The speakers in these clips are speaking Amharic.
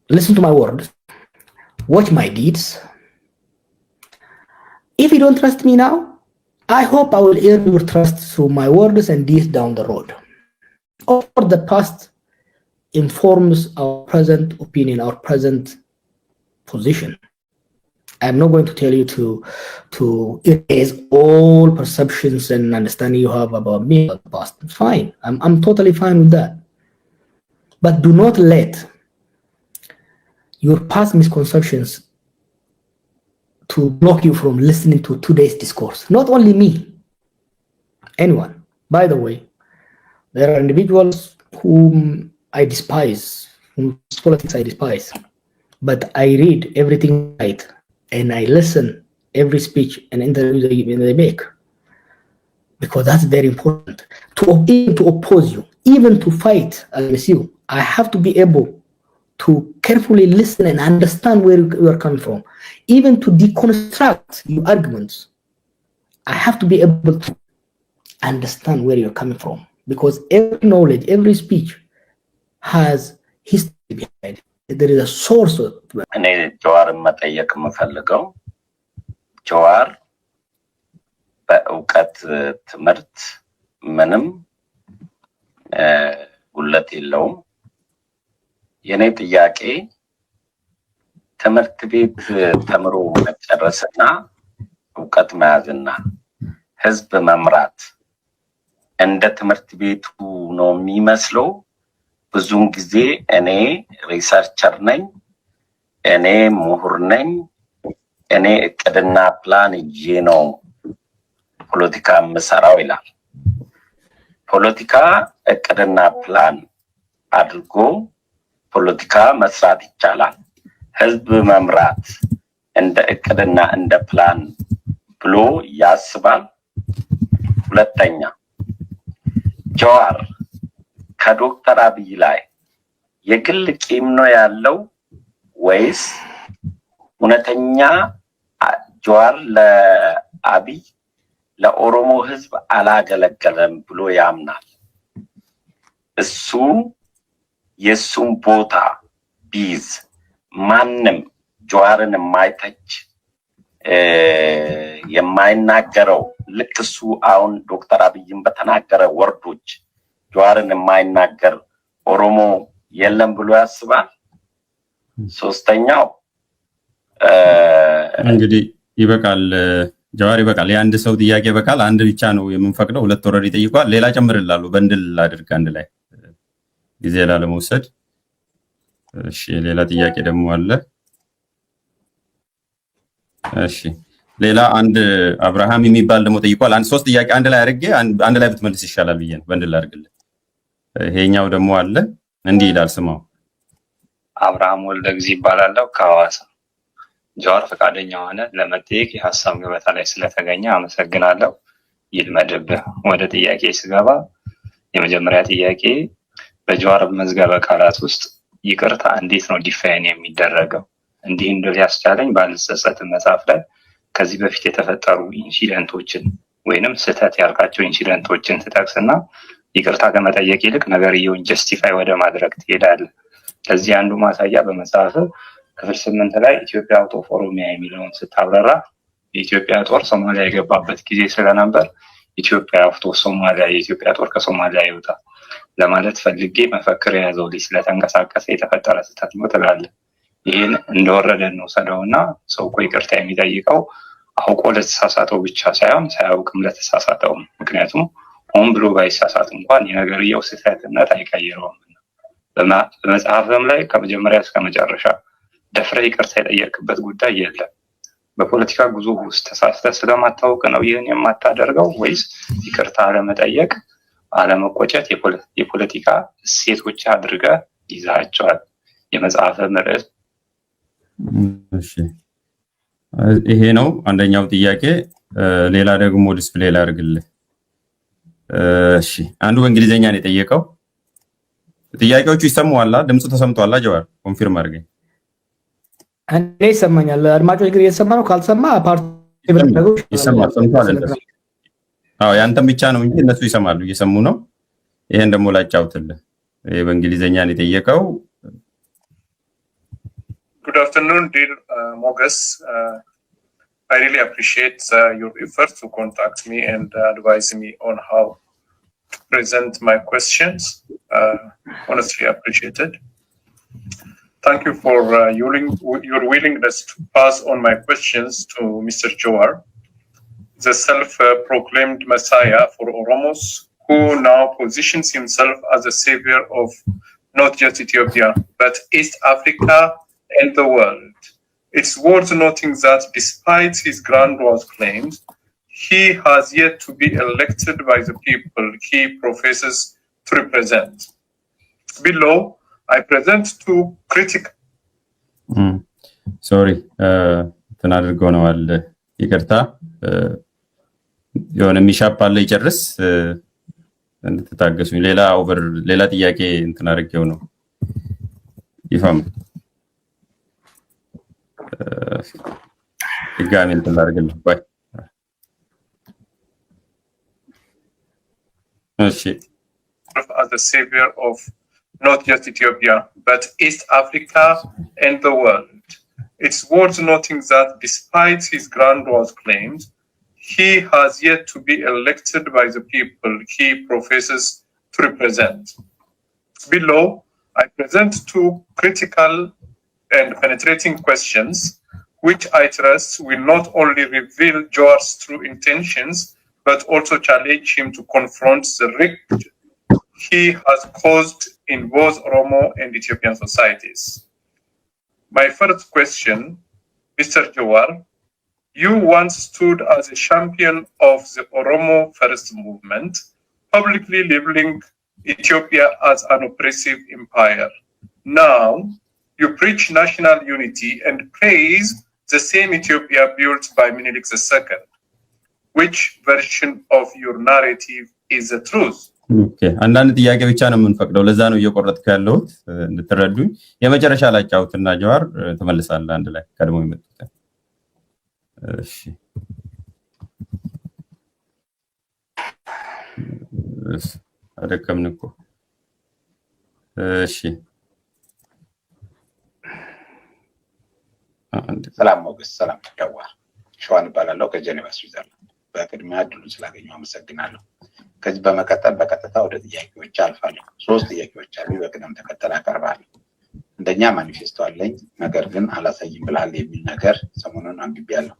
listen to my words, watch my deeds. If you don't trust me now, I hope I will earn your trust through my words and deeds down the road. Or the past informs our present opinion, our present position. I'm not going to tell you to erase all perceptions and understanding you have about me in the past. It's fine. I'm totally fine with that. But do not let your past misconceptions to block you from listening to today's discourse. Not only me, anyone. By the way, there are individuals whom I despise, whose politics I despise, but I read everything right and I listen every speech and interview they make, because that's very important. Even to oppose you, even to fight against you, I have to be able to carefully listen and understand where you are coming from. Even to deconstruct your arguments, I have to be able to understand where you're coming from, because every knowledge, every speech has history behind it. There is a source of it. እኔ ጀዋርን መጠየቅ የምፈልገው ጀዋር በእውቀት ትምህርት ምንም ጉለት የለውም። የኔ ጥያቄ ትምህርት ቤት ተምሮ መጨረስና እውቀት መያዝና ህዝብ መምራት እንደ ትምህርት ቤቱ ነው የሚመስለው? ብዙን ጊዜ እኔ ሪሰርቸር ነኝ፣ እኔ ምሁር ነኝ፣ እኔ እቅድና ፕላን ይዤ ነው ፖለቲካ የምሰራው ይላል። ፖለቲካ እቅድና ፕላን አድርጎ ፖለቲካ መስራት ይቻላል። ህዝብ መምራት እንደ እቅድና እንደ ፕላን ብሎ ያስባል? ሁለተኛ ጀዋር ከዶክተር አብይ ላይ የግል ቂም ነው ያለው ወይስ እውነተኛ ጀዋር ለአብይ ለኦሮሞ ህዝብ አላገለገለም ብሎ ያምናል? እሱ የሱን ቦታ ቢዝ ማንም ጀዋርን የማይተች የማይናገረው ልክ እሱ አሁን ዶክተር አብይን በተናገረ ወርዶች ጀዋርን የማይናገር ኦሮሞ የለም ብሎ ያስባል? ሶስተኛው እንግዲህ ይበቃል፣ ጀዋር ይበቃል። የአንድ ሰው ጥያቄ ይበቃል። አንድ ብቻ ነው የምንፈቅደው። ሁለት ወረድ ይጠይቋል። ሌላ ጨምርላሉ በእንድል አድርግ አንድ ላይ ጊዜ ላለመውሰድ። እሺ ሌላ ጥያቄ ደግሞ አለ። እሺ ሌላ አንድ አብርሃም የሚባል ደግሞ ጠይቋል። አንድ ሶስት ጥያቄ አንድ ላይ አድርጌ አንድ ላይ ብትመልስ ይሻላል ብዬ ነው በእንድል አድርግልህ። ይሄኛው ደግሞ አለ እንዲህ ይላል፣ ስማው። አብርሃም ወልደ ጊዜ ይባላል ከሐዋሳ። ጀዋር ፈቃደኛ ሆነ ለመጠየቅ የሐሳብ ገበታ ላይ ስለተገኘ አመሰግናለሁ። ይልመድብህ። ወደ ጥያቄ ስገባ የመጀመሪያ ጥያቄ በጀዋር መዝገበ ቃላት ውስጥ ይቅርታ እንዴት ነው ዲፋይን የሚደረገው? እንዲህ እንደው ያስቻለኝ ባልጸጸት መጽሐፍ ላይ ከዚህ በፊት የተፈጠሩ ኢንሲደንቶችን ወይንም ስህተት ያልካቸው ኢንሲደንቶችን ትጠቅስና ይቅርታ ከመጠየቅ ይልቅ ነገርየውን ጀስቲፋይ ወደ ማድረግ ትሄዳለህ። ለዚህ አንዱ ማሳያ በመጽሐፍ ክፍል 8 ላይ ኢትዮጵያ አውት ኦፍ ኦሮሚያ የሚለውን ስታብራራ የኢትዮጵያ ጦር ሶማሊያ የገባበት ጊዜ ስለነበር ኢትዮጵያ አውት ኦፍ ሶማሊያ፣ የኢትዮጵያ ጦር ከሶማሊያ ይወጣ ለማለት ፈልጌ መፈክር የያዘው ልጅ ስለተንቀሳቀሰ የተፈጠረ ስህተት ነው ትላለህ። ይህን እንደወረደ እንውሰደውና ሰው እኮ ይቅርታ የሚጠይቀው አውቆ ለተሳሳተው ብቻ ሳይሆን ሳያውቅም ለተሳሳተው። ምክንያቱም ሆን ብሎ ባይሳሳት እንኳን የነገርየው ስህተትነት አይቀይረውም። በመጽሐፍም ላይ ከመጀመሪያ እስከ መጨረሻ ደፍረህ ይቅርታ የጠየቅበት ጉዳይ የለም። በፖለቲካ ጉዞ ውስጥ ተሳስተህ ስለማታውቅ ነው ይህን የማታደርገው ወይስ ይቅርታ አለመጠየቅ፣ አለመቆጨት የፖለቲካ እሴቶች አድርገህ ይዛቸዋል? የመጽሐፍ ምርዕት እሺ ይሄ ነው አንደኛው ጥያቄ። ሌላ ደግሞ ዲስፕሌይ ላይ አድርግልህ። እሺ አንዱ በእንግሊዘኛ ነው የጠየቀው። ጥያቄዎቹ ይሰማዋል? ድምፁ ተሰምቷል? ጀዋር ኮንፊርም አድርገኝ። እኔ ይሰማኛል። አድማጮች ግን እየተሰማ ነው? ካልሰማ ፓርቲ ይሰማል። ሰምቷል? አዎ ያንተም ብቻ ነው እንጂ እነሱ ይሰማሉ፣ እየሰሙ ነው። ይሄን ደግሞ ላጫውትልህ። ይሄ በእንግሊዘኛ ነው የጠየቀው። Good afternoon, dear Mogus. I really appreciate your effort to contact me and advise me on how to present my questions. Honestly appreciated. Thank you for your willingness to pass on my questions to Mr. Jawar, the self-proclaimed Messiah for Oromos, who now positions himself as a savior of not just Ethiopia, but East Africa and the world. It's worth noting that despite his grandiose claims, he has yet to be elected by the people he professes to represent. Below, I present two critical. Sorry, ተናድርጎ ነው አለ ይቅርታ የሆነ ሚሻፕ አለ ይጨርስ እንድትታገሱኝ ሌላ ጥያቄ እንትን አድርጌው ነው ይፋም ድጋሚ እንትን ላድርግልህ ባይ እሺ as the savior of not just Ethiopia but East Africa and the world. It's worth noting that despite his grandiose claims, he has yet to be elected by the people he professes to represent. Below, I present two critical and penetrating questions, which I trust will not only reveal Jawar's true intentions, but also challenge him to confront the rift he has caused in both Oromo and Ethiopian societies. My first question, Mr. Jawar, you once stood as a champion of the Oromo First Movement, publicly labeling Ethiopia as an oppressive empire. Now, you preach national unity and praise the same Ethiopia built by Menelik II. Which version of your narrative is the truth? Okay. አንዳንድ ጥያቄ ብቻ ነው የምንፈቅደው ለዛ ነው እየቆረጥኩ ያለሁት እንድትረዱኝ የመጨረሻ ላይ ጫውትና ጀዋር ተመልሳለህ አንድ ላይ ቀድሞ ይመጣል እሺ አደከምንኩ እሺ ሰላም ሞገስ ሰላም ጀዋር ሸዋን ባላለው ከጀኔቫ ስዊዘርላንድ በቅድሚያ እድሉን ስላገኘሁ አመሰግናለሁ ከዚህ በመቀጠል በቀጥታ ወደ ጥያቄዎች አልፋለሁ ሶስት ጥያቄዎች አሉ በቅደም ተከተል አቀርባለሁ እንደኛ ማኒፌስቶ አለኝ ነገር ግን አላሳይም ብለሃል የሚል ነገር ሰሞኑን አንብቤያለሁ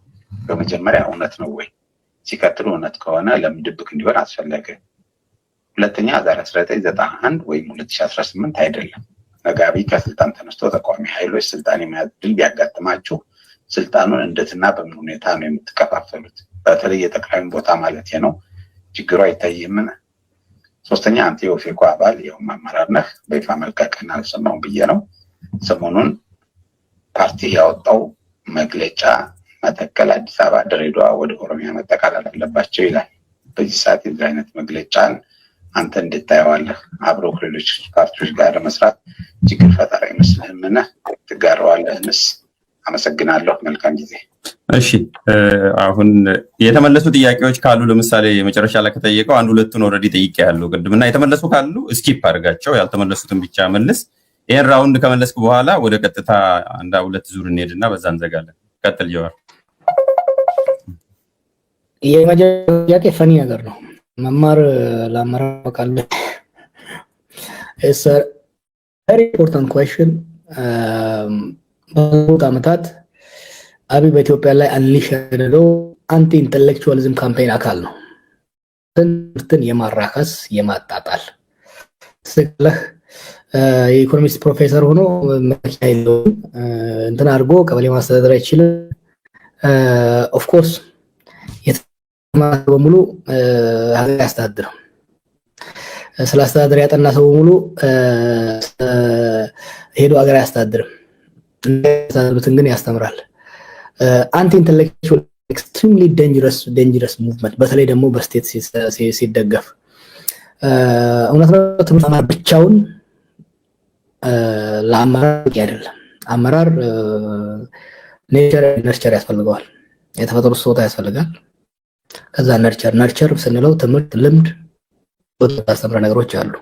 በመጀመሪያ እውነት ነው ወይ ሲከተሉ እውነት ከሆነ ለምን ድብቅ እንዲሆን አስፈለገ ሁለተኛ 1991 ወይ 2018 አይደለም ነጋቢ ከስልጣን ተነስቶ ተቋሚ ኃይሎች ስልጣን የመያዝ ድል ቢያጋጥማችሁ ስልጣኑን እንዴትና በምን ሁኔታ ነው የምትከፋፈሉት በተለይ የጠቅላይ ቦታ ማለት ነው ችግሩ አይታየም ሶስተኛ አንተ የኦፌኮ አባል የውም አመራር ነህ በይፋ መልቀቅና አልሰማውም ብዬ ነው ሰሞኑን ፓርቲ ያወጣው መግለጫ መተከል አዲስ አበባ ድሬዳዋ ወደ ኦሮሚያ መጠቃለል አለባቸው ይላል በዚህ ሰዓት የዚህ አይነት መግለጫን አንተ እንድታየዋለህ አብሮ ከሌሎች ፓርቲዎች ጋር ለመስራት ችግር ፈጠራ ይመስልህምና ትጋራዋለህንስ አመሰግናለሁ መልካም ጊዜ እሺ አሁን የተመለሱ ጥያቄዎች ካሉ ለምሳሌ የመጨረሻ ላይ ከተጠየቀው አንድ ሁለቱን ኦሬዲ ጠይቄያለሁ ቅድምና የተመለሱ ካሉ ስኪፕ አድርጋቸው ያልተመለሱትን ብቻ መልስ ይሄን ራውንድ ከመለስኩ በኋላ ወደ ቀጥታ አንድ ሁለት ዙር እንሄድና በዛ እንዘጋለን ቀጥል ጀዋር የመጀመሪያው ጥያቄ ፈኒ ነገር ነው መማር ለአመራር ቃል it's a very important question በሁለት ዓመታት አብይ በኢትዮጵያ ላይ አንሊሽ ያደረገው አንቲ ኢንተሌክቹዋሊዝም ካምፔን አካል ነው ትምህርትን የማራከስ የማጣጣል ስለህ የኢኮኖሚክስ ፕሮፌሰር ሆኖ መካይሎ እንትን አድርጎ ቀበሌ ማስተዳደር አይችልም ኦፍ ኮርስ የተማረ በሙሉ ሀገር ያስተዳድራል ስለ አስተዳደር ያጠና ሰው በሙሉ ሄዶ ሀገር ያስተዳድራል እንደታዘብትን ግን ያስተምራል አንቲ ኢንተሌክቹዋል extremely dangerous movement በተለይ ደግሞ በስቴት ሲደገፍ እውነት ነው ትምህርት ብቻውን ለአመራር አይደለም አመራር ነርቸር ያስፈልገዋል የተፈጠሩ ሶታ ያስፈልጋል ከዛ ነርቸር ስንለው ትምህርት ልምድ ወጣ ነገሮች አሉ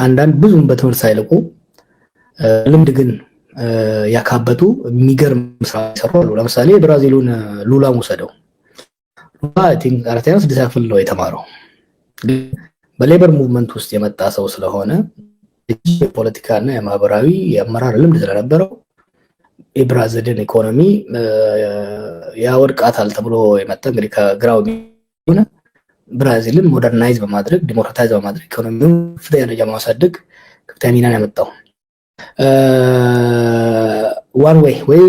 አንዳንድ ብዙም በትምህርት ሳይልቁ ልምድ ግን ያካበቱ የሚገርም ስራ ይሰሩ አሉ። ለምሳሌ ብራዚሉን ሉላ ወሰደው። ሉላ አይ ቲንክ አራተኛ ስድስተኛ ክፍል ነው የተማረው። በሌበር ሙቭመንት ውስጥ የመጣ ሰው ስለሆነ የፖለቲካና የማህበራዊ የአመራር ልምድ ስለነበረው የብራዚልን ኢኮኖሚ ያወድቃታል ተብሎ የመጣ እንግዲህ ከግራው ሆነ ብራዚልን ሞደርናይዝ በማድረግ ዲሞክራታይዝ በማድረግ ኢኮኖሚውን ከፍተኛ ደረጃ ማሳደግ ከፍተኛ ሚና ያመጣው ዋን ወይ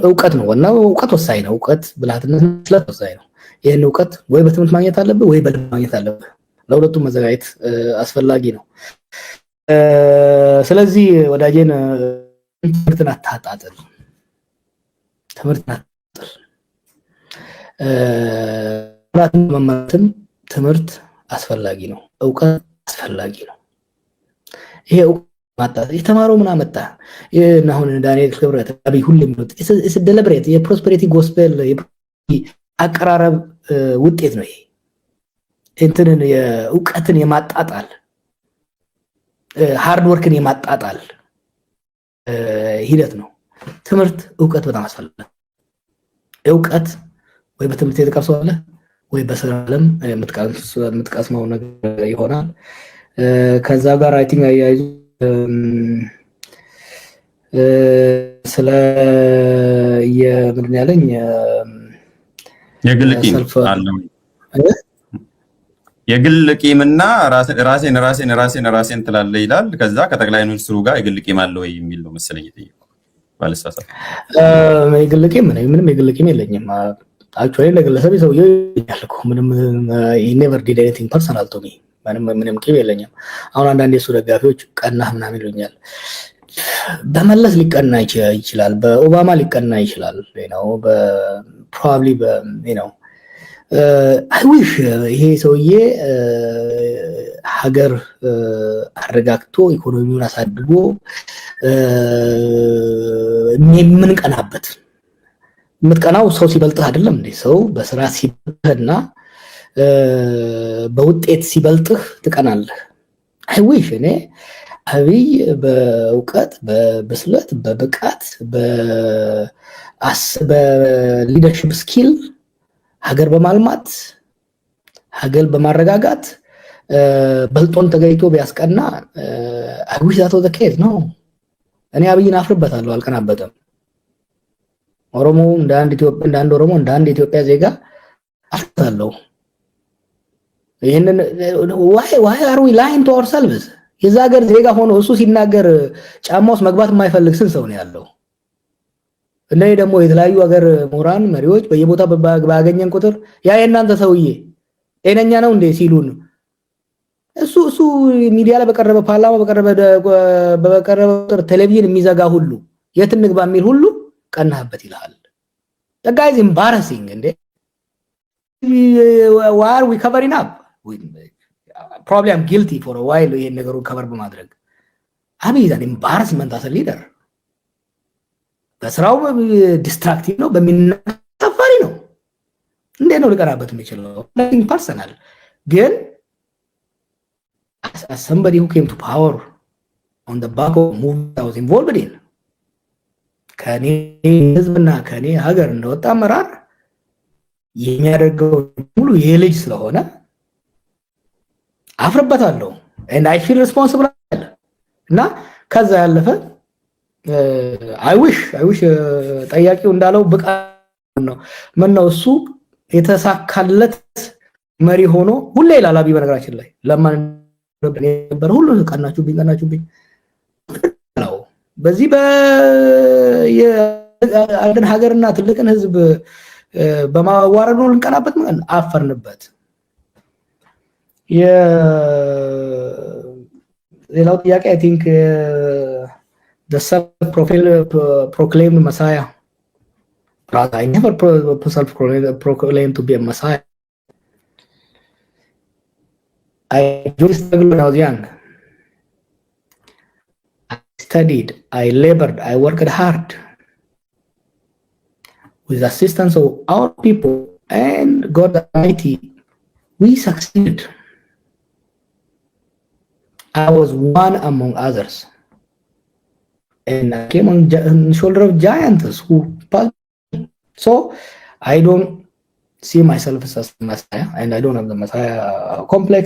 እውቀት ነው። ዋናው እውቀት ወሳኝ ነው። እውቀት ብልሃትነት ስለት ወሳኝ ነው። ይሄን እውቀት ወይ በትምህርት ማግኘት አለብህ ወይ በልምድ ማግኘት አለብህ። ለሁለቱም መዘጋጀት አስፈላጊ ነው። ስለዚህ ወዳጄን ትምህርትን አታጣጥል። ትምህርት አስፈላጊ ነው። እውቀት አስፈላጊ ነው። ይሄ ማጣት የተማረው ምን አመጣ? አሁን ዳንኤል ክብረት አብይ ሁሌም ነው ደለብሬት የፕሮስፐሪቲ ጎስፔል አቀራረብ ውጤት ነው። ይሄ እንትንን የእውቀትን የማጣጣል ሃርድ ወርክን የማጣጣል ሂደት ነው። ትምህርት እውቀት በጣም አስፈላጊ እውቀት ወይ በትምህርት የተቀሰዋለ ወይ በስራ ዓለም የምትቀስመው ነገር ይሆናል። ከዛ ጋር አይ ቲንክ አያይዙ ስለ የምንድን ያለኝ የግል ቂምና ራሴን ትላለህ ይላል። ከዛ ከጠቅላይ ሚኒስትሩ ጋር የግል ቂም አለ ወይ የሚል ነው መሰለኝ የጠየቀው ባለሳሳት። የግል ቂም ምንም የግል ቂም የለኝም። አክቹዋሊ ለግለሰብ ሰውዬው ያልኩ ምንም never did anything personal to me ምንም ቂም የለኝም። አሁን አንዳንድ የሱ ደጋፊዎች ቀናህ ምናምን ይሉኛል። በመለስ ሊቀና ይችላል፣ በኦባማ ሊቀና ይችላል ነው probably I wish ይሄ ሰውዬ ሀገር አረጋግቶ ኢኮኖሚውን አሳድጎ ምን ቀናበት የምትቀናው ሰው ሲበልጥህ አይደለም እንዴ? ሰው በስራ ሲበልጥህና በውጤት ሲበልጥህ ትቀናለህ። I wish እኔ አብይ በእውቀት በብስለት በብቃት በሊደርሺፕ ስኪል ሀገር በማልማት ሀገር በማረጋጋት በልጦን ተገይቶ ቢያስቀና I wish that was the case ነው። እኔ አብይን አፍርበታለሁ፣ አልቀናበትም። ኦሮሞ እንደ አንድ ኢትዮጵያ እንደ አንድ ኦሮሞ እንደ አንድ ኢትዮጵያ ዜጋ አፍርበታለሁ። ይሄንን why are we lying to ourselves? የዛ ሀገር ዜጋ ሆኖ እሱ ሲናገር ጫማ ውስጥ መግባት የማይፈልግ ስንት ሰው ነው ያለው? እነዚህ ደግሞ የተለያዩ ሀገር ምሁራን መሪዎች በየቦታ ባገኘን ቁጥር ያ የእናንተ ሰውዬ ጤነኛ ነው እንዴ ሲሉን እሱ ሚዲያ ላይ በቀረበ ፓርላማ በቀረበ ቁጥር ቴሌቪዥን የሚዘጋ ሁሉ የት እንግባ የሚል ሁሉ ቀናህበት ይላል። the guy is embarrassing እንዴ why are we covering up? Probably I'm guilty for a while ይሄን ነገሩን ከበር በማድረግ አብይ is an embarrassment as a leader። በስራው ዲስትራክቲቭ ነው፣ በሚናፈሪ ነው። እንዴት ነው ሊቀራበት የሚችለው? nothing personal ግን as somebody who came to power on the back of movement I was involved in ከኔ ህዝብና ከኔ ሀገር እንደወጣ አመራር የሚያደርገው ሙሉ የልጅ ስለሆነ አፍርበታለሁ and I feel responsible እና ከዛ ያለፈ I wish ጠያቂው እንዳለው ብቃት ነው። ምን ነው እሱ የተሳካለት መሪ ሆኖ ሁሌ ላላቢ በነገራችን ላይ ለማን ነበር ሁሉ ቀናችሁብኝ ነው። በዚህ የአንድን ሀገርና ትልቅን ህዝብ በማዋረድ ነው ልንቀናበት አፈርንበት። ሌላው ጥያቄ I think the self-proclaimed Messiah. Rather, I never self-proclaimed to be a Messiah. I struggled when I was young. I studied, I labored, I worked hard. With the assistance of our people and God Almighty, we succeeded. I was one among others. and I came on the shoulder of giants who passed. So I don't see myself as a Messiah, and I don't have the Messiah complex,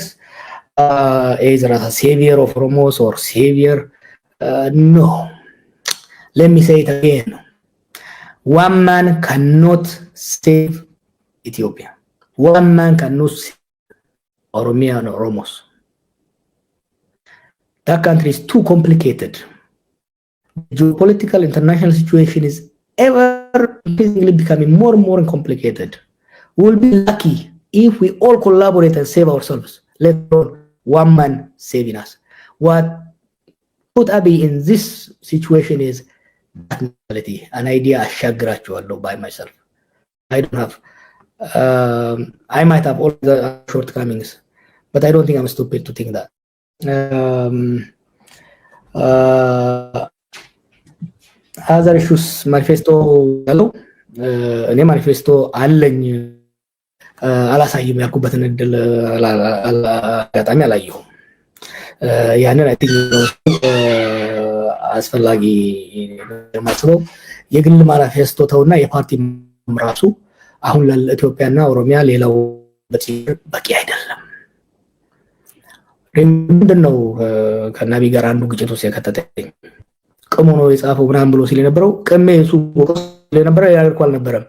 either as a savior of Oromos or savior. No. Let me say it again. One man cannot save Ethiopia. One man cannot save Oromia and Oromos. That country is too complicated. The geopolitical international situation is ever increasingly becoming more and more complicated. We'll be lucky if we all collaborate and save ourselves, let alone one man saving us. What put Abiy in this situation is that mentality, an idea I shagrachuallo by myself. I don't have, I might have all the shortcomings, but I don't think I'm stupid to think that. Other issues manifesto ያለው እኔ ማኒፌስቶ አለኝ አላሳይም ያልኩበትን እድል አጋጣሚ አላየሁም። ያንን አይ ቲንክ አስፈላጊ መስሎ የግል ማኒፌስቶ ተውና የፓርቲ ራሱ አሁን ለኢትዮጵያና ኦሮሚያ ሌላው በቂ አይደለም። ምንድነው ከናቢ ጋር አንዱ ግጭት ውስጥ የከተተኝ ቅሙ ነው የጻፈው ምናምን ብሎ ሲል የነበረው ቅሜ እሱ ስለነበረ ያልኩ አልነበረም።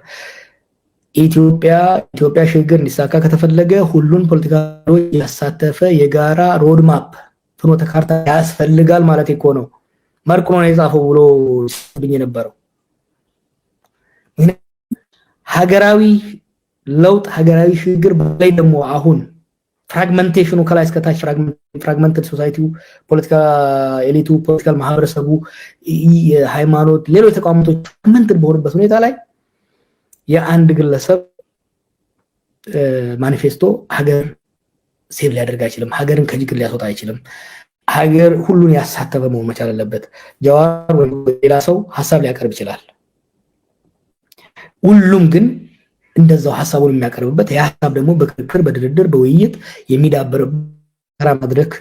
ኢትዮጵያ ሽግግር እንዲሳካ ከተፈለገ ሁሉን ፖለቲካሎች ያሳተፈ የጋራ ሮድማፕ ፍኖተ ካርታ ያስፈልጋል ማለት እኮ ነው። ማርቆ ነው የጻፈው ብሎ ሲብኝ የነበረው ሀገራዊ ለውጥ ሀገራዊ ሽግግር በላይ ደግሞ አሁን ፍራግመንቴሽኑ ከላይ እስከ ታች ፍራግመንትድ ሶሳይቲው ፖለቲካ ኤሊቱ ፖለቲካል ማህበረሰቡ ሃይማኖት ሌሎች ተቋማቶች ፍራግመንትድ በሆኑበት ሁኔታ ላይ የአንድ ግለሰብ ማኒፌስቶ ሀገር ሴቭ ሊያደርግ አይችልም። ሀገርን ከጅግር ሊያስወጣ አይችልም። ሀገር ሁሉን ያሳተፈ መሆን መቻል አለበት። ጀዋር ወይ ሌላ ሰው ሐሳብ ሊያቀርብ ይችላል። ሁሉም ግን እንደዛው ሐሳቡን የሚያቀርብበት የሐሳብ ደግሞ በክርክር በድርድር በውይይት የሚዳበርበት መድረክ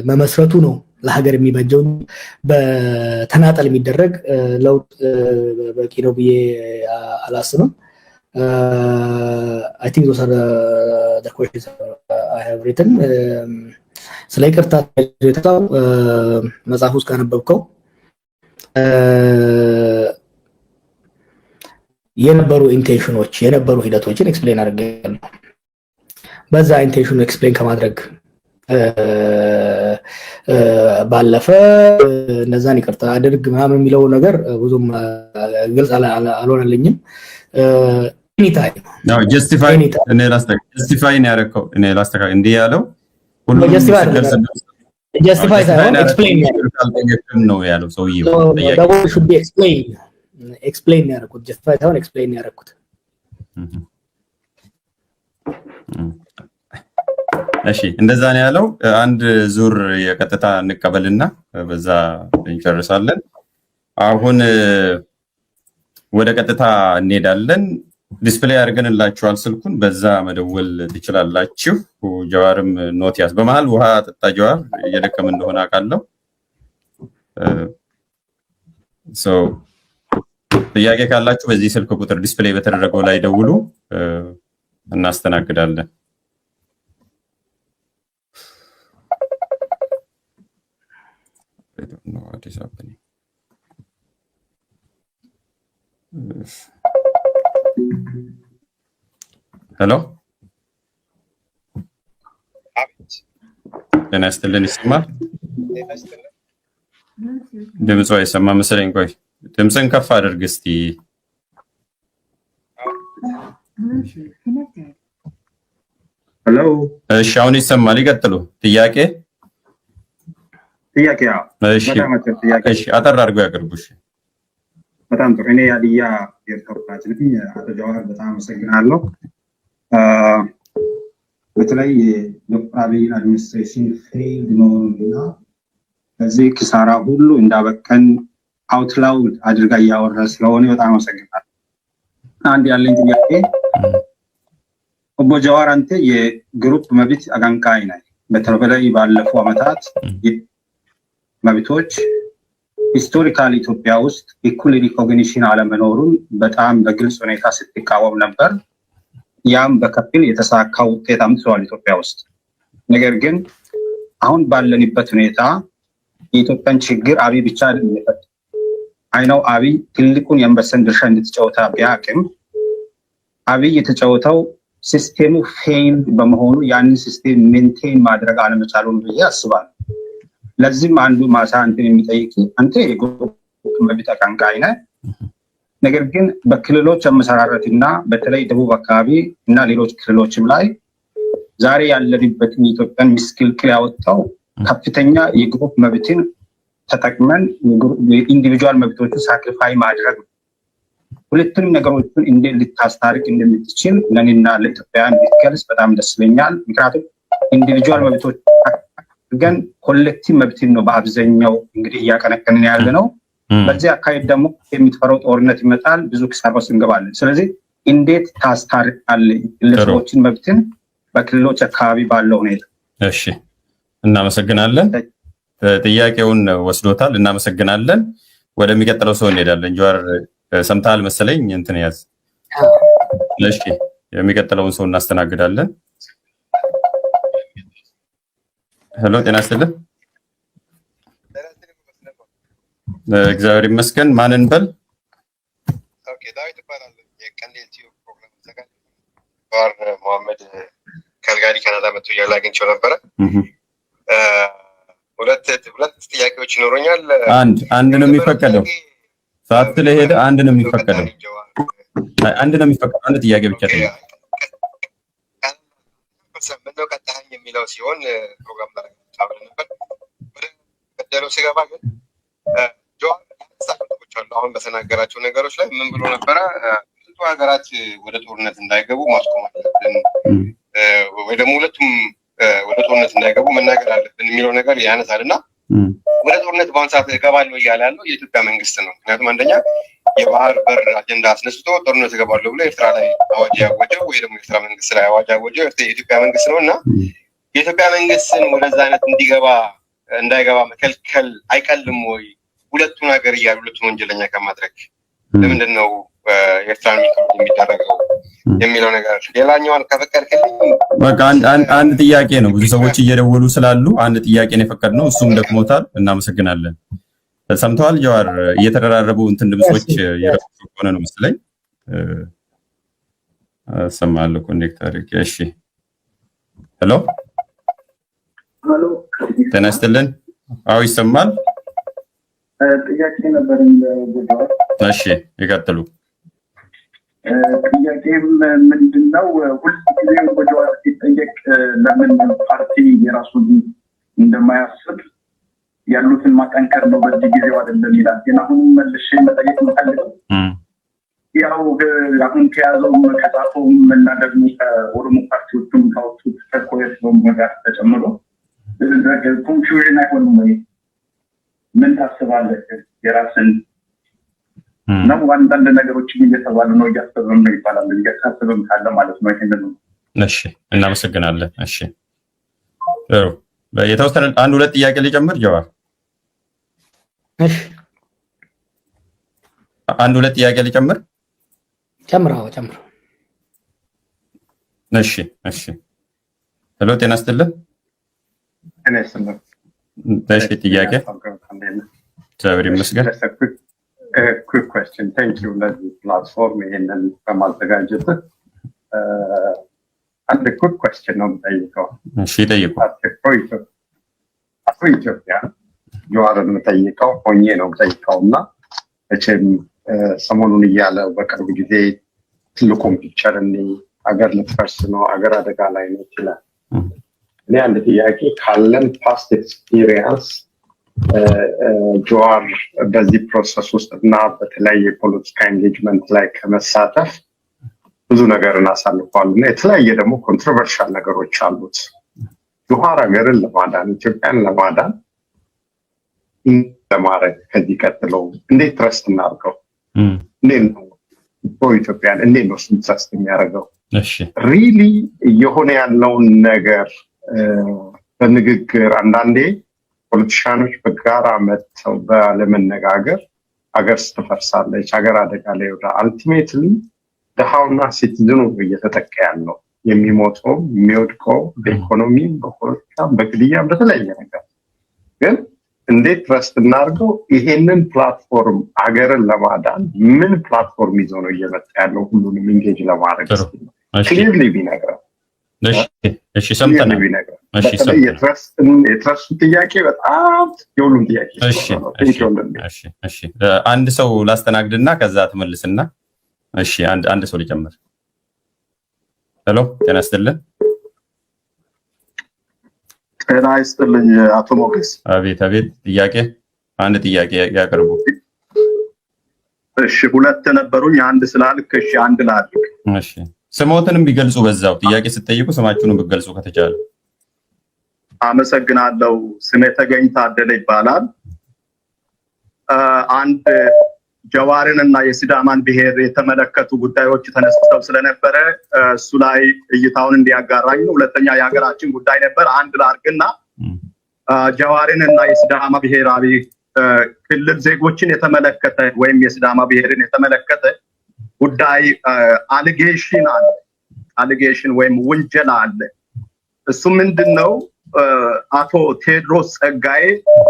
መመስረቱ ነው ለሀገር የሚበጀው። በተናጠል የሚደረግ ለውጥ በቂ ነው ብዬ አላስብም። I think those are the questions I have written. ስለ ይቅርታ የተጻፈው መጽሐፍ ውስጥ ካነበብከው የነበሩ ኢንቴንሽኖች የነበሩ ሂደቶችን ኤክስፕሌን አድርጌያለሁ። በዛ ኢንቴንሽኑ ኤክስፕሌን ከማድረግ ባለፈ እነዛን ይቅርታ አድርግ ምናምን የሚለው ነገር ብዙም ግልጽ አልሆነልኝም። ኤኒታይም ነው ጀስቲፋይ እኔ ያደረከው እኔ ላስተካክል እንዲህ ያለው ሁሉም ጀስቲፋይ ሳይሆን ኤክስፕሌን ነው ያለው ሰውዬው ጥያቄ should be explain ያደረኩት ጀስቲፋይ ሳይሆን ኤክስፕሌን ያደረኩት። እሺ እንደዛ ነው ያለው። አንድ ዙር የቀጥታ እንቀበልና በዛ እንጨርሳለን። አሁን ወደ ቀጥታ እንሄዳለን። ዲስፕሌይ አድርገንላችኋል ስልኩን፣ በዛ መደወል ትችላላችሁ። ጀዋርም ኖት ያዝ። በመሃል ውሃ ጠጣ ጀዋር፣ እየደከመ እንደሆነ አውቃለሁ። ጥያቄ ካላችሁ በዚህ ስልክ ቁጥር ዲስፕሌይ በተደረገው ላይ ደውሉ፣ እናስተናግዳለን። I don't know what is happening. Hello? ጤና ይስጥልን። ይሰማል? ድምፁ አይሰማ መሰለኝ። ቆይ ድምፅን ከፍ አድርግ እስቲ። ሄሎ። እሺ አሁን ይሰማል። ይቀጥሉ። ጥያቄ እሺ አጠር አድርገው ያቀርቡሽ። በጣም ጥሩ። እኔ ያዲያ የተከበራች ነኝ። አቶ ጀዋር በጣም አመሰግናለሁ። በተለይ የዶክተር አብይን አድሚኒስትሬሽን ፌይልድ መሆኑንና በዚህ ኪሳራ ሁሉ እንዳበቀን አውትላውድ አድርጋ እያወራ ስለሆነ በጣም አመሰግናለሁ። አንድ ያለኝ ጥያቄ ኦቦ ጀዋር አንተ የግሩፕ መብት አቀንቃኝ ነህ። በተለይ ባለፉ ዓመታት መብቶች ሂስቶሪካል ኢትዮጵያ ውስጥ ኢኩል ሪኮግኒሽን አለመኖሩን በጣም በግልጽ ሁኔታ ስትቃወም ነበር። ያም በከፊል የተሳካ ውጤት አምጥቷል ኢትዮጵያ ውስጥ። ነገር ግን አሁን ባለንበት ሁኔታ የኢትዮጵያን ችግር አብይ ብቻ አይደለም። አይነው አብይ ትልቁን የአንበሳን ድርሻ እንድትጫወታ ቢያቅም አብይ የተጫወተው ሲስቴሙ ፌል በመሆኑ ያንን ሲስቴም ሜንቴን ማድረግ አለመቻሉን ብዬ አስባለሁ። ለዚህም አንዱ ማሳ እንትን የሚጠይቅ አንተ የግሩፕ መብት አቀንቃኝ ነህ። ነገር ግን በክልሎች አመሰራረትና በተለይ ደቡብ አካባቢ እና ሌሎች ክልሎችም ላይ ዛሬ ያለንበትን ኢትዮጵያን ምስቅልቅል ያወጣው ከፍተኛ የግሩፕ መብትን ተጠቅመን ኢንዲቪጁዋል መብቶችን ሳክሪፋይ ማድረግ። ሁለቱንም ነገሮችን እንዴት ልታስታርቅ እንደምትችል ለኔና ለኢትዮጵያውያን ቢገልጽ በጣም ደስ ይለኛል። ምክንያቱም ኢንዲቪጁዋል መብቶች ግን ኮሌክቲቭ መብትን ነው በአብዛኛው እንግዲህ እያቀነቀንን ያለ ነው። በዚህ አካባቢ ደግሞ የሚትፈረው ጦርነት ይመጣል፣ ብዙ ኪሳራ ውስጥ እንገባለን። ስለዚህ እንዴት ታስታርቃለህ ግለሰቦችን መብትን በክልሎች አካባቢ ባለው ሁኔታ? እሺ፣ እናመሰግናለን። ጥያቄውን ወስዶታል። እናመሰግናለን። ወደሚቀጥለው ሰው እንሄዳለን። ጀዋር ሰምተሃል መሰለኝ እንትን ያዝ። እሺ፣ የሚቀጥለውን ሰው እናስተናግዳለን። ሄሎ፣ ጤና ይስጥልኝ። እግዚአብሔር ይመስገን። ማንን በል? ኦኬ፣ ዳዊት ይባላል። የቀንዴል ቲዩብ ፕሮግራም ዘጋጅ ጀዋር መሐመድ ካልጋሪ ካናዳ መጥቶ ያላገኝቸው ነበረ። ሁለት ጥያቄዎች ይኖሩኛል። አንድ ነው የሚፈቀደው። ሰዓት ስለሄደ አንድ ነው የሚፈቀደው። አንድ ጥያቄ ብቻ ነው። ምነው ቀጣኸኝ የሚለው ሲሆን ፕሮግራም ላይ ታብለ ነበር። ወደ ቀደለው ሲገባ ግን ጀዋር ያሳቀቁች አሉ። አሁን በተናገራቸው ነገሮች ላይ ምን ብሎ ነበረ? ብዙ ሀገራት ወደ ጦርነት እንዳይገቡ ማስቆም አለብን ወይ ደግሞ ሁለቱም ወደ ጦርነት እንዳይገቡ መናገር አለብን የሚለው ነገር ያነሳልና ወደ ጦርነት በአሁኑ ሰዓት እገባለሁ እያለ ያለው የኢትዮጵያ መንግስት ነው። ምክንያቱም አንደኛ የባህር በር አጀንዳ አስነስቶ ጦርነት እገባለሁ ብሎ ኤርትራ ላይ አዋጅ ያወጀው ወይ ደግሞ ኤርትራ መንግስት ላይ አዋጅ ያወጀው የኢትዮጵያ መንግስት ነው እና የኢትዮጵያ መንግስትን ወደዛ አይነት እንዳይገባ መከልከል አይቀልም ወይ? ሁለቱን ሀገር እያሉ ሁለቱን ወንጀለኛ ከማድረግ ለምንድን ነው ኤርትራን የሚደረገው የሚለው ነገር። ሌላኛውን ከፈቀድክልኝ በቃ አንድ ጥያቄ ነው። ብዙ ሰዎች እየደወሉ ስላሉ አንድ ጥያቄ ነው የፈቀድነው። እሱም ደክሞታል። እናመሰግናለን። ሰምተዋል ጀዋር? እየተደራረቡ እንትን ድምጾች እየረፉ ሆነ ነው መሰለኝ። ሰማለሁ ኮኔክት አድርጌ። እሺ፣ ሄሎ፣ ጤና ይስጥልን። አዎ ይሰማል። ጥያቄ ነበር ለጀዋር። እሺ፣ ይቀጥሉ። ጥያቄም ምንድነው? ሁልጊዜ ጀዋር ሲጠየቅ ለምን ፓርቲ የራሱን እንደማያስብ ያሉትን ማጠንከር ነው በዚህ ጊዜው አይደለም ይላል። ግን አሁን መልሼ መጠየቅ የምፈልገው ያው አሁን ከያዘው ከጻፈውም እና ደግሞ ከኦሮሞ ፓርቲዎቹም ካወጡት ከኮየትም ጋር ተጨምሮ ኮንፊውዥን አይሆንም ወይ? ምን ታስባለህ? የራስን ነው አንዳንድ ነገሮችን እየተባሉ ነው እያሰብም ነው ይባላል። እያሳስብም ካለ ማለት ነው ይሄንን ነው። እሺ፣ እናመሰግናለን። እሺ፣ ጥሩ። የተወሰነ አንድ ሁለት ጥያቄ ሊጨምር ጀዋር። እሺ፣ አንድ ሁለት ጥያቄ ሊጨምር። ጨምረው። እሺ፣ ሄሎ፣ ጤና ይስጥልኝ። እሺ፣ ጥያቄ። እግዚአብሔር ይመስገን። quick question. Thank you ለዚህ ፕላትፎርም ይሄንን በማዘጋጀት አንድ quick question ነው የምጠይቀው። እሺ፣ ጠይቁ። አፍሮ ኢትዮጵያ ጀዋርን የምጠይቀው ሆኜ ነው የምጠይቀው እና መቼም ሰሞኑን እያለ በቅርብ ጊዜ ትልቁም ፒክቸር አገር ልትፈርስ ነው፣ አገር አደጋ ላይ ነው ይችላል። እኔ አንድ ጥያቄ ካለን ፓስት ኤክስፒሪየንስ ጀዋር በዚህ ፕሮሰስ ውስጥ እና በተለያየ የፖለቲካ ኤንጌጅመንት ላይ ከመሳተፍ ብዙ ነገርን አሳልፏል እና የተለያየ ደግሞ ኮንትሮቨርሻል ነገሮች አሉት። ጀዋር ሀገርን ለማዳን ኢትዮጵያን ለማዳን ለማድረግ ከዚህ ቀጥለው እንዴት ትረስት እናድርገው? እንዴት ነው ኢትዮጵያን እንዴት ነው እሱን ትረስት የሚያደርገው? ሪሊ እየሆነ ያለውን ነገር በንግግር አንዳንዴ ፖለቲሻኖች በጋራ መጥተው ባለመነጋገር ሀገር ስትፈርሳለች፣ ሀገር አደጋ ላይ ወደ አልቲሜትሊ ድሃውና ሲቲዝኑ እየተጠቃ ያለው የሚሞተው የሚወድቀው በኢኮኖሚም በፖለቲካም በግድያም በተለያየ ነገር ግን እንዴት ትረስት እናድርገው? ይሄንን ፕላትፎርም ሀገርን ለማዳን ምን ፕላትፎርም ይዞ ነው እየመጣ ያለው? ሁሉንም ኢንጌጅ ለማድረግ ክሊርሊ ቢነግረን። እሺ ሰምተናል። በተለይ የትረስቱ ጥያቄ በጣም የሁሉም ጥያቄ። እሺ አንድ ሰው ላስተናግድና ከዛ ትመልስና እሺ አንድ ሰው ሊጨምር። ሄሎ ጤና ይስጥልን። ጤና ይስጥልኝ አቶ ሞገስ። አቤት ጥያቄ አንድ ጥያቄ ያቀርቡ። እሺ ሁለት ነበሩኝ አንድ ስላልክ እሺ አንድ ላድርግ። እሺ ስሞትንም ቢገልጹ በዛው ጥያቄ ስትጠይቁ ስማችሁንም ቢገልጹ ከተቻለ። አመሰግናለሁ። ስሜ ተገኝ ታደለ ይባላል። አንድ ጀዋርን እና የሲዳማን ብሔር የተመለከቱ ጉዳዮች ተነስተው ስለነበረ እሱ ላይ እይታውን እንዲያጋራኝ ነው። ሁለተኛ የሀገራችን ጉዳይ ነበር። አንድ ላድርግና ጀዋርን እና የሲዳማ ብሔራዊ ክልል ዜጎችን የተመለከተ ወይም የሲዳማ ብሔርን የተመለከተ ጉዳይ አሊጌሽን ወይም ውንጀላ አለ። እሱ ምንድነው? አቶ ቴዎድሮስ ጸጋዬ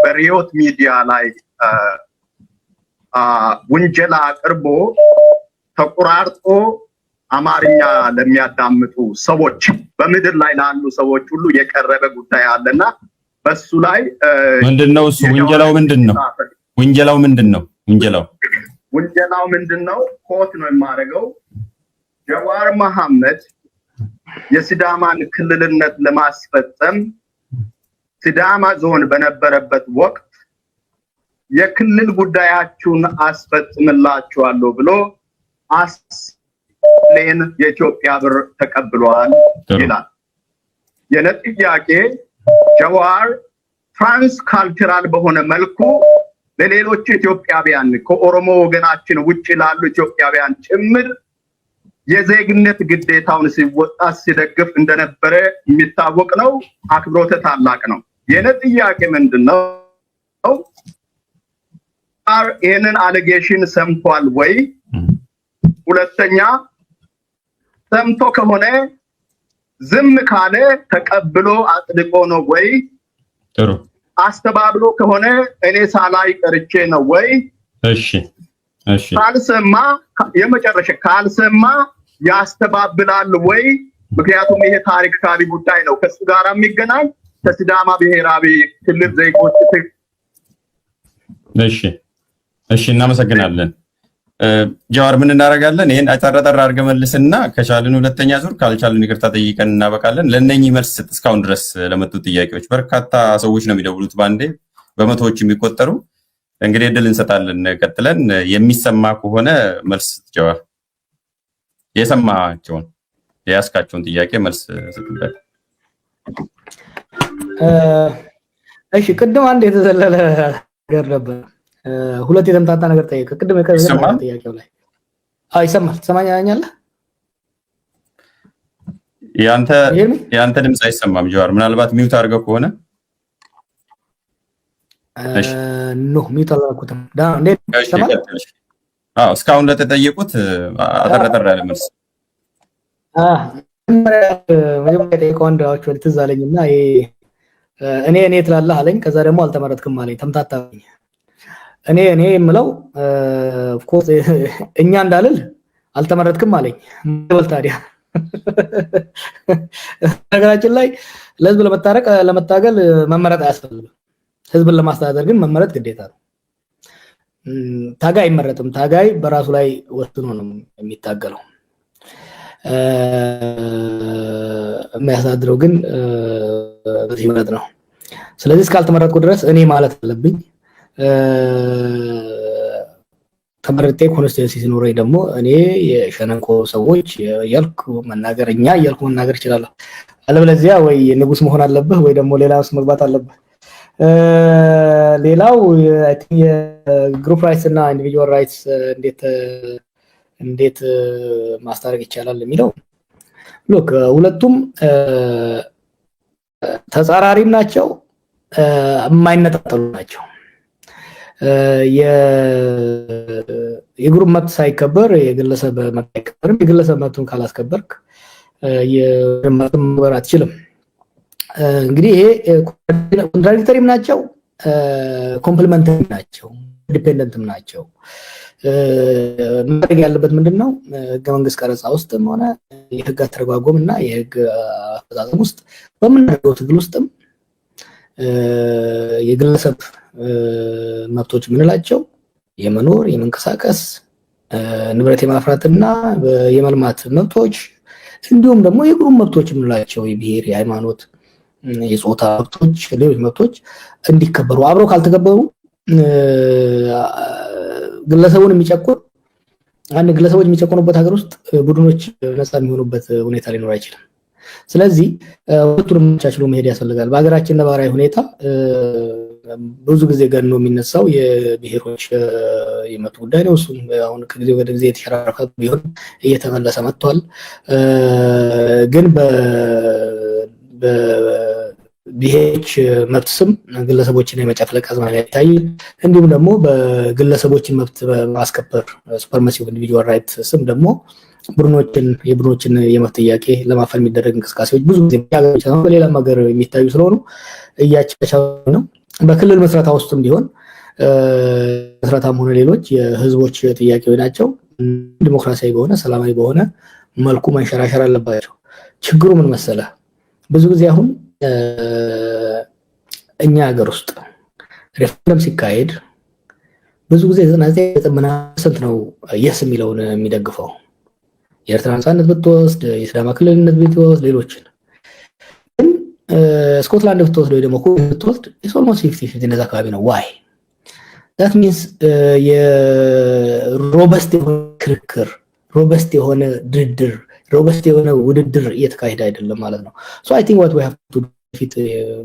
በሪዮት ሚዲያ ላይ ውንጀላ አቅርቦ ተቆራርጦ አማርኛ ለሚያዳምጡ ሰዎች በምድር ላይ ላሉ ሰዎች ሁሉ የቀረበ ጉዳይ አለና በሱ ላይ ምንድነው እሱ ውንጀላው ምንድነው? ውንጀላው ምንድነው? ኮት ነው የማደርገው። ጀዋር መሐመድ የሲዳማን ክልልነት ለማስፈጸም ሲዳማ ዞን በነበረበት ወቅት የክልል ጉዳያችሁን አስፈጽምላችኋለሁ ብሎ አስሌን የኢትዮጵያ ብር ተቀብሏል ይላል። የኔ ጥያቄ ጀዋር ትራንስ ካልቸራል በሆነ መልኩ ለሌሎች ኢትዮጵያውያን ከኦሮሞ ወገናችን ውጭ ላሉ ኢትዮጵያውያን ጭምር የዜግነት ግዴታውን ሲወጣ ሲደግፍ እንደነበረ የሚታወቅ ነው። አክብሮተ ታላቅ ነው። የኔ ጥያቄ ምንድነው? ይህንን አሊጌሽን ሰምቷል ወይ? ሁለተኛ ሰምቶ ከሆነ ዝም ካለ ተቀብሎ አጥልቆ ነው ወይ? ጥሩ አስተባብሎ ከሆነ እኔ ሳላይ ቀርቼ ነው ወይ? እሺ ካልሰማ የመጨረሻ ካልሰማ ያስተባብላል ወይ? ምክንያቱም ይሄ ታሪካዊ ጉዳይ ነው ከሱ ጋር የሚገናኝ ከሲዳማ ብሔራዊ ክልል ዜጎች። እሺ እናመሰግናለን። ጀዋር ምን እናደርጋለን? ይሄን አጠራጠር አድርገህ መልስና ከቻልን ሁለተኛ ዙር ካልቻልን ይቅርታ ጠይቀን እናበቃለን። ለነኚህ መልስ እስካሁን ድረስ ለመጡት ጥያቄዎች በርካታ ሰዎች ነው የሚደውሉት፣ ባንዴ በመቶዎች የሚቆጠሩ። እንግዲህ እድል እንሰጣለን። ቀጥለን የሚሰማ ከሆነ መልስ ጀዋር የሰማቸውን የያዝካቸውን ጥያቄ መልስ ስትበት። እሺ ቅድም አንድ የተዘለለ ነገር ነበር። ሁለት የተምታታ ነገር ጠየቀ። ቅድም ከዘለለ ጥያቄው ላይ ይሰማል? ትሰማኛለህ? ያንተ ድምጽ አይሰማም ጀዋር። ምናልባት ሚውት አድርገው ከሆነ ኖ ሚውት አላደረኩትም። እስካሁን ለተጠየቁት አጠረጠር ያለ መልስ መጀመሪያ ጠይቀው አንዳዎች ወደ ትዝ አለኝና እኔ ትላለህ አለኝ። ከዛ ደግሞ አልተመረጥክም አለኝ። ተምታታኝ። እኔ የምለው ኦፍ ኮርስ እኛ እንዳልል አልተመረጥክም አለኝ። ምን ታዲያ ነገራችን ላይ ለህዝብ ለመታገል መመረጥ አያስፈልግም። ህዝብን ለማስተዳደር ግን መመረጥ ግዴታ ነው። ታጋይ አይመረጥም። ታጋይ በራሱ ላይ ወስኖ ነው የሚታገለው። የሚያስተዳድረው ግን በዚህ ማለት ነው። ስለዚህ እስካልተመረጥኩ ድረስ እኔ ማለት አለብኝ። ተመረጤ ኮንስቲትዩንሲ ሲኖረኝ ደግሞ እኔ የሸነንቆ ሰዎች ያልኩ መናገር እችላለሁ። አለበለዚያ ወይ ንጉስ መሆን አለብህ ወይ ደግሞ ሌላ ውስጥ መግባት አለብህ። ሌላው አይ ቲንክ የግሩፕ ራይትስ እና ኢንዲቪጁዋል ራይትስ እንዴት ማስታረቅ ይቻላል የሚለው ሉክ ሁለቱም ተጻራሪም ናቸው፣ የማይነጣጠሉ ናቸው። የግሩፕ መብት ሳይከበር የግለሰብ መብት አይከበርም። የግለሰብ መብቱን ካላስከበርክ የመብት መከበር አትችልም። እንግዲህ ይሄ ኮንትራዲክተሪም ናቸው፣ ኮምፕሊመንተሪ ናቸው፣ ዲፔንደንትም ናቸው። ማድረግ ያለበት ምንድነው? ህገ መንግስት ቀረጻ ውስጥም ሆነ የህግ አተረጓጎም እና የህግ አፈጻጸም ውስጥ በምናደርገው ትግል ውስጥም የግለሰብ መብቶች የምንላቸው የመኖር፣ የመንቀሳቀስ፣ ንብረት የማፍራትና የመልማት መብቶች እንዲሁም ደግሞ የግሩፕ መብቶች የምንላቸው የብሔር፣ የሃይማኖት፣ የጾታ መብቶች፣ ሌሎች መብቶች እንዲከበሩ አብረው ካልተከበሩ ግለሰቡን የሚጨቁን አንድ ግለሰቦች የሚጨቁኑበት ሀገር ውስጥ ቡድኖች ነፃ የሚሆኑበት ሁኔታ ሊኖር አይችልም። ስለዚህ ሁለቱንም ተቻችሎ መሄድ ያስፈልጋል። በሀገራችን ነባራዊ ሁኔታ ብዙ ጊዜ ገኖ የሚነሳው የብሔሮች የመብት ጉዳይ ነው። እሱም አሁን ከጊዜ ወደ ጊዜ የተሸራረፈ ቢሆን እየተመለሰ መጥቷል። ግን በብሔሮች መብት ስም ግለሰቦችን የመጨፍለቅ አዝማሚያ ይታያል። እንዲሁም ደግሞ በግለሰቦችን መብት በማስከበር ሱፐርማሲ ኦፍ ኢንዲቪጁዋል ራይት ስም ደግሞ የቡድኖችን የመብት ጥያቄ ለማፈን የሚደረግ እንቅስቃሴዎች ብዙ ጊዜ በሌላም ሀገር የሚታዩ ስለሆኑ እያቻቻሉ ነው። በክልል መስረታ ውስጥም ቢሆን መስረታም ሆነ ሌሎች የህዝቦች ጥያቄዎች ናቸው። ዲሞክራሲያዊ በሆነ ሰላማዊ በሆነ መልኩ መንሸራሸር አለባቸው። ችግሩ ምን መሰለ? ብዙ ጊዜ አሁን እኛ ሀገር ውስጥ ሬፈረንደም ሲካሄድ ብዙ ጊዜ 99% ነው የስ የሚለውን የሚደግፈው። የኤርትራ ነፃነት ብትወስድ፣ የሲዳማ ክልልነት ብትወስድ፣ ሌሎችን ግን ስኮትላንድ ብትወስድ ወይ ደግሞ ኩዌት ብትወስድ ኦልሞስት 50-50 እንደዛ አካባቢ ነው። ዋይ ዳት ሚንስ የሮበስት የሆነ ክርክር፣ ሮበስት የሆነ ድርድር፣ ሮበስት የሆነ ውድድር እየተካሄደ አይደለም ማለት ነው። ሶ አይ ቲንክ ዋት ዊ ሃቭ ቱ ዱ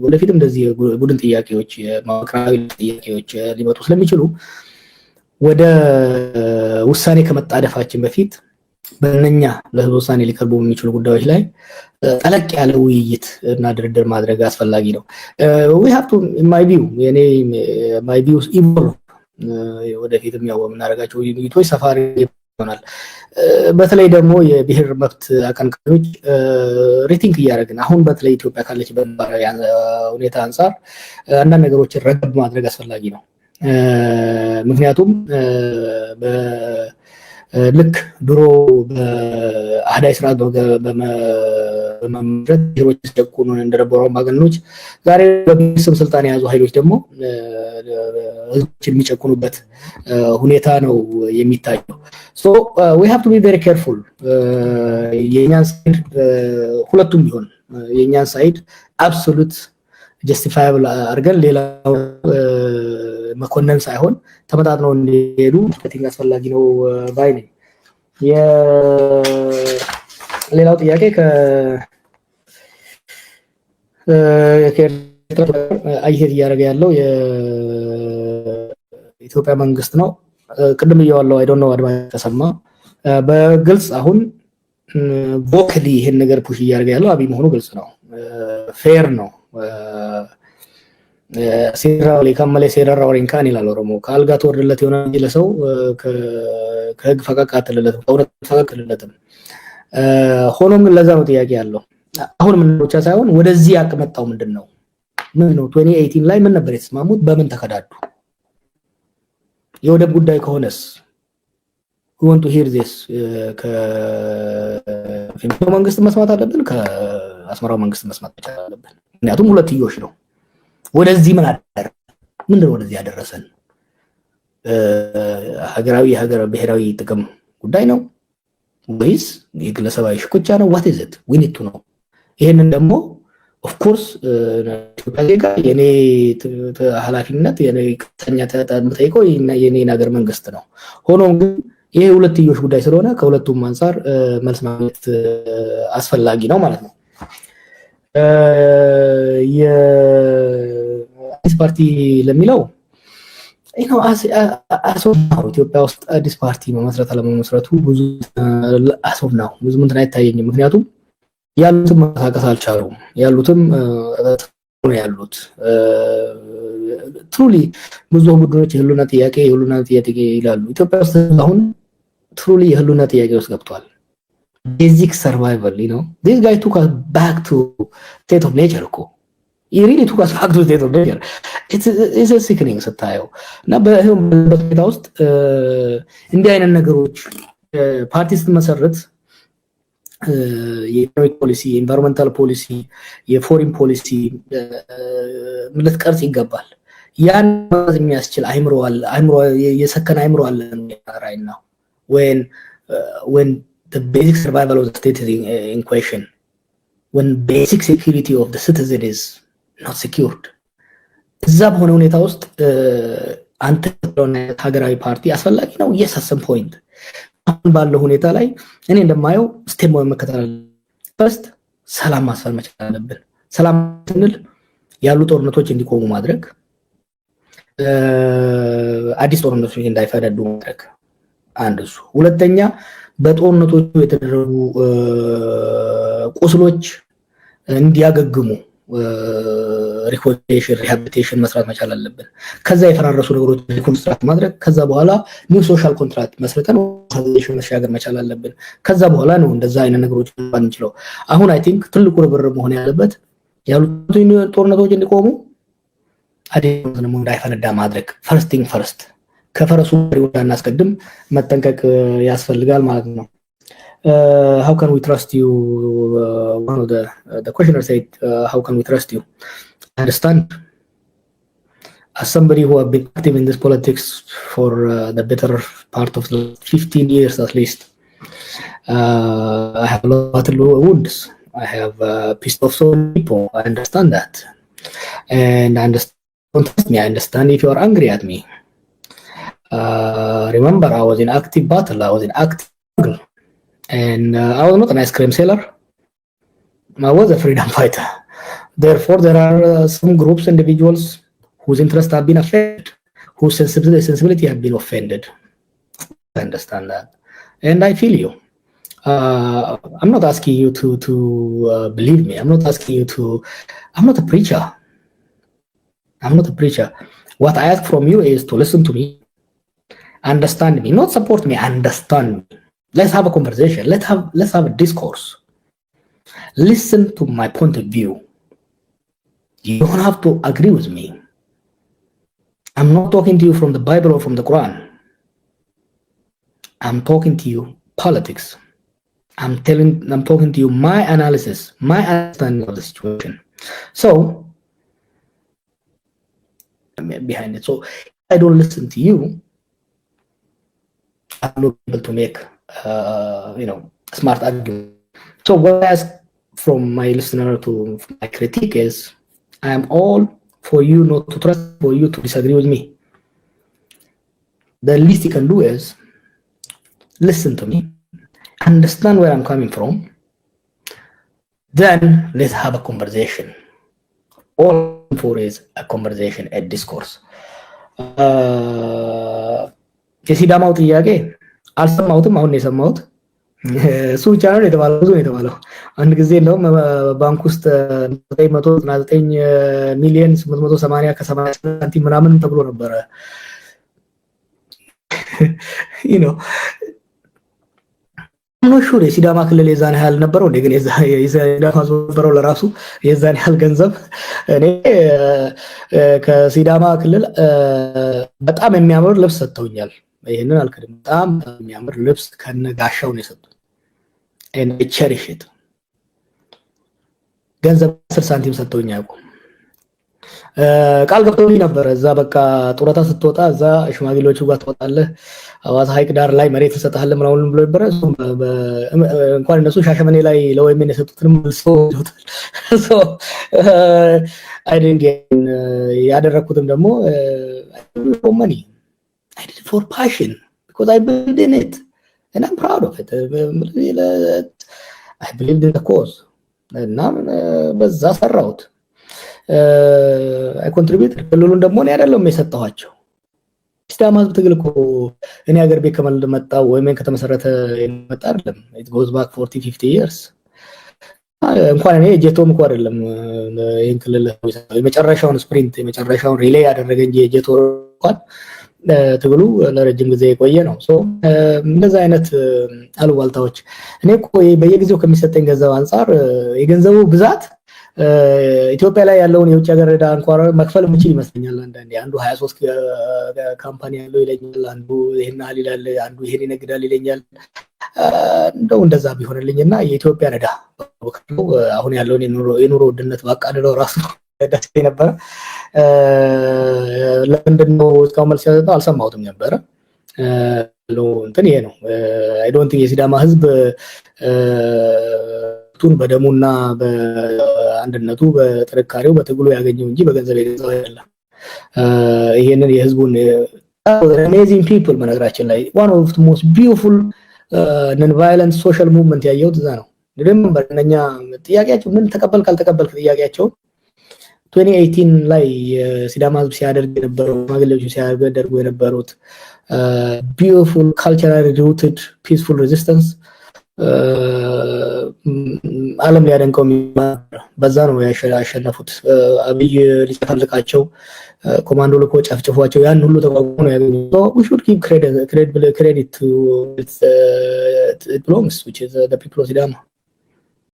ወደፊትም እንደዚህ ቡድን ጥያቄዎች፣ የማዕከላዊ ጥያቄዎች ሊመጡ ስለሚችሉ ወደ ውሳኔ ከመጣደፋችን በፊት በእነኛ ለህዝብ ውሳኔ ሊቀርቡ የሚችሉ ጉዳዮች ላይ ጠለቅ ያለ ውይይት እና ድርድር ማድረግ አስፈላጊ ነው። we have to in my view my views evolve ወደፊትም ያው የምናደርጋቸው ውይይቶች ሰፋሪ ይሆናል። በተለይ ደግሞ የብሔር መብት አቀንቃኞች ሪቲንክ እያደረግን አሁን በተለይ ኢትዮጵያ ካለችበት ሁኔታ አንፃር አንዳንድ ነገሮችን ረገብ ማድረግ አስፈላጊ ነው። ምክንያቱም ልክ ድሮ በአህዳይ ስርዓት በመምረት ብሔሮች ሲጨቁኑ እንደነበሩ አምባገነኖች ዛሬ በስም ስልጣን የያዙ ኃይሎች ደግሞ ህዝቦችን የሚጨቁኑበት ሁኔታ ነው የሚታየው። ሶ we have to be very careful የኛን ሳይድ ሁለቱም ቢሆን የኛን ሳይድ አብሶሉት ጀስቲፋያብል አድርገን ሌላው መኮነን ሳይሆን ተመጣጥነው እንዲሄዱ ቲንክ አስፈላጊ ነው ባይ ነኝ። ሌላው ጥያቄ አየት እያደረገ ያለው የኢትዮጵያ መንግስት ነው። ቅድም እያዋለው አይ ዶንት ኖ አድማጭ ተሰማ በግልጽ አሁን ቮክሊ ይሄን ነገር ፑሽ እያደረገ ያለው አብይ መሆኑ ግልጽ ነው። ፌር ነው። ሲራው ለካመለ ሲራራው ሪንካን ይላል ኦሮሞ። ካልጋ ተወርደለት የሆነ ለሰው ከህግ ፈቀቅ አትልለትም፣ ከእውነት ፈቀቅ አትልለትም። ሆኖም ግን ለዛ ነው ጥያቄ ያለው። አሁን ምን ብቻ ሳይሆን ወደዚህ ያቀመጣው ምንድነው? ምን ነው 2018 ላይ ምን ነበር የተስማሙት? በምን ተከዳዱ? የወደብ ጉዳይ ከሆነስ we want to hear this ከፌዴራል መንግስት መስማት አለብን፣ ከአስመራው መንግስት መስማት አለብን። ምክንያቱም ሁለትዮሽ ነው። ወደዚህ ምን አደረ? ምንድነው ወደዚህ ያደረሰን? ሀገራዊ ብሔራዊ ጥቅም ጉዳይ ነው ወይስ የግለሰባዊ ሽኩቻ ነው? what is it? we need to know። ይሄንን ደግሞ of course ኢትዮጵያ ዜጋ የኔ ኃላፊነት የኔ ከተኛ ተጠምጠይቀው የኔ ሀገር መንግስት ነው። ሆኖም ግን ይሄ ሁለትዮሽ ጉዳይ ስለሆነ ከሁለቱም አንፃር መልስ ማግኘት አስፈላጊ ነው ማለት ነው። የአዲስ ፓርቲ ለሚለው ነው አሶናው ኢትዮጵያ ውስጥ አዲስ ፓርቲ መመስረት አለመመስረቱ ብዙ አሶናው ብዙ ምን አይታየኝም። ምክንያቱም ያሉትም መንቀሳቀስ አልቻሉም። ያሉትም ነው ያሉት። ትሩሊ ብዙ ቡድኖች የህሉና ጥያቄ ይላሉ። ኢትዮጵያ ውስጥ አሁን ትሩሊ የህሉና ጥያቄ ውስጥ ገብቷል። ቤዚክ ሰርቫይቫል this guy took us back to state of nature እኮ he really took us back to state of nature. it's a sickening ስታየው እና በሁኔታ ውስጥ እንዲህ አይነት ነገሮች ፓርቲ ስትመሰርት የኢኮኖሚክ ፖሊሲ፣ የኢንቫይሮንመንታል ፖሊሲ፣ የፎሪን ፖሊሲ ልትቀርጽ ይገባል። ያን የሚያስችል አይምሮ የሰከነ አይምሮ አለ right now when the basic survival of the state is in question, when basic security of the citizen is not secured. እዛ በሆነ ሁኔታ ውስጥ አንተ ሀገራዊ ፓርቲ አስፈላጊ ነው። yes at some point አሁን ባለው ሁኔታ ላይ እኔ እንደማየው ስቴፕ መከተል ፈርስት ሰላም ማስፈን መቻል አለብን። ሰላም ስንል ያሉ ጦርነቶች እንዲቆሙ ማድረግ፣ አዲስ ጦርነቶች እንዳይፈነዱ ማድረግ አንድ እሱ። ሁለተኛ በጦርነቶቹ የተደረጉ ቁስሎች እንዲያገግሙ ሪሃቢሊቴሽን መስራት መቻል አለብን። ከዛ የፈራረሱ ነገሮች ሪኮንስትራክት ማድረግ፣ ከዛ በኋላ ኒው ሶሻል ኮንትራክት መስርተን ኦርጋናይዜሽን መሻገር መቻል አለብን። ከዛ በኋላ ነው እንደዛ አይነት ነገሮች ማን እንችለው። አሁን አይ ቲንክ ትልቁ ርብርብ መሆን ያለበት ያሉት ጦርነቶች እንዲቆሙ፣ አዲስ ደግሞ እንዳይፈነዳ ማድረግ። ፈርስት ቲንግ ፈርስት፣ ከፈረሱ ወዲያ እናስቀድም መጠንቀቅ ያስፈልጋል ማለት ነው። how can we trust you? One of the questioner said, how can we trust you? I understand, as somebody who have been active in this politics for the better part of the 15 years at least, I have a lot of wounds. I have pissed off so many people. I understand that, and I understand. Don't trust me. I understand if you are angry at me. Remember, I was in active battle. I was in active struggle. And I was not an ice cream seller. I was a freedom fighter. Therefore, there are some groups, individuals whose interests have been affected, whose sensibility have been offended. I understand that, and I feel you. I'm not asking you to believe me. I'm not asking you to. I'm not a preacher. I'm not a preacher. What I ask from you is to listen to me, understand me, not support me. Understand me. Let's have a conversation. Let's have a discourse. Listen to my point of view. You don't have to agree with me. I'm not talking to you from the Bible or from the Quran. I'm talking to you politics. I'm talking to you my analysis, my understanding of the situation. So behind it. So if I don't listen to you, I'm not able to make smart argument. So what I ask from my listener to my critique is, I am all for you not to trust, for you to disagree with me. The least you can do is listen to me, understand where I'm coming from, then let's have a conversation. All I'm for is a conversation, a discourse. የሲዳማው ጥያቄ አልሰማሁትም። አሁን የሰማሁት እሱ ብቻ ነው የተባለው። ብዙ ነው የተባለው። አንድ ጊዜ እንደውም ባንክ ውስጥ 999 ሚሊዮን 880 ከ80 ሳንቲም ምናምን ተብሎ ነበረ። ሹር የሲዳማ ክልል የዛን ያህል ነበረው እንዴ? ግን የሲዳማ ነበረው ለራሱ የዛን ያህል ገንዘብ። እኔ ከሲዳማ ክልል በጣም የሚያምር ልብስ ሰጥተውኛል። ይሄንን አልከድም። በጣም የሚያምር ልብስ ከነጋሻው ነው የሰጡት። and I cherish it. ገንዘብ 10 ሳንቲም ሰጥተውኝ አያውቁም። ቃል ገብተውልኝ ነበር። እዛ በቃ ጡረታ ስትወጣ እዛ ሽማግሌዎቹ ጋር ትወጣለህ፣ አዋሳ ሐይቅ ዳር ላይ መሬት እንሰጥሃለን ምናምን ብሎ ነበር። እንኳን እነሱ ሻሸመኔ ላይ ለወይምን የሰጡትንም ሰው ይወጣል። so I didn't get ያደረኩትም ደግሞ for money. I did it for passion because I believed in it and I'm proud of it. I believed in the cause. እና በዛ ሰራሁት። I contributed። ክልሉን ደግሞ እኔ አይደለም የሰጠኋቸው። ሲዳማ ህዝብ ትግል እኮ እኔ ሀገር ቤት ከመጣው ወይም ከተመሰረተ የመጣ አይደለም። It goes back 40-50 years. እንኳን እኔ ጄቶም እኮ አይደለም ይሄን ክልል የመጨረሻውን ስፕሪንት የመጨረሻውን ሪሌ ያደረገ እንጂ ጄቶ እንኳን ትግሉ ለረጅም ጊዜ የቆየ ነው። እንደዛ አይነት አሉባልታዎች እኔ እኮ በየጊዜው ከሚሰጠኝ ገንዘብ አንፃር የገንዘቡ ብዛት ኢትዮጵያ ላይ ያለውን የውጭ ሀገር ዕዳ እንኳን መክፈል የምችል ይመስለኛል። አንዱ 23 ካምፓኒ ያለው ይለኛል፣ አንዱ ይሄን ያህል ይላል፣ አንዱ ይሄን ይነግዳል ይለኛል። እንደው እንደዛ ቢሆንልኝና የኢትዮጵያ ዕዳ አሁን ያለውን የኑሮ ውድነት ባቃልለው ራሱ ደስ ነበር። ለምንድነው እስካሁን መልስ ያሰጠው አልሰማሁትም ነበር። እንትን ይሄ ነው አይ ዶንት ቲንክ የሲዳማ ህዝብ ቱን በደሙና በአንድነቱ በጥንካሬው በትግሉ ያገኘው እንጂ በገንዘብ የገዛው አይደለም። ይሄንን የህዝቡን amazing people በነገራችን ላይ one of the most beautiful non-violent social movement ያየሁት እዛ ነው። ሪሜምበር እነኛ ጥያቄያቸው ምን ተቀበል ካልተቀበልክ ጥያቄያቸው 2018 ላይ ሲዳማ ህዝብ ሲያደርግ የነበረው ማግለጆች ሲያደርጉ የነበሩት beautiful culturally rooted peaceful resistance ዓለም ሊያደንቀው በዛ ነው ያሸነፉት። አብይ ሊፈልቃቸው ኮማንዶ ልኮ ጨፍጭፏቸው ያን ሁሉ ተቋቁሞ ነው ያገኙት። we should give credit to it belongs which is the people of Sidama.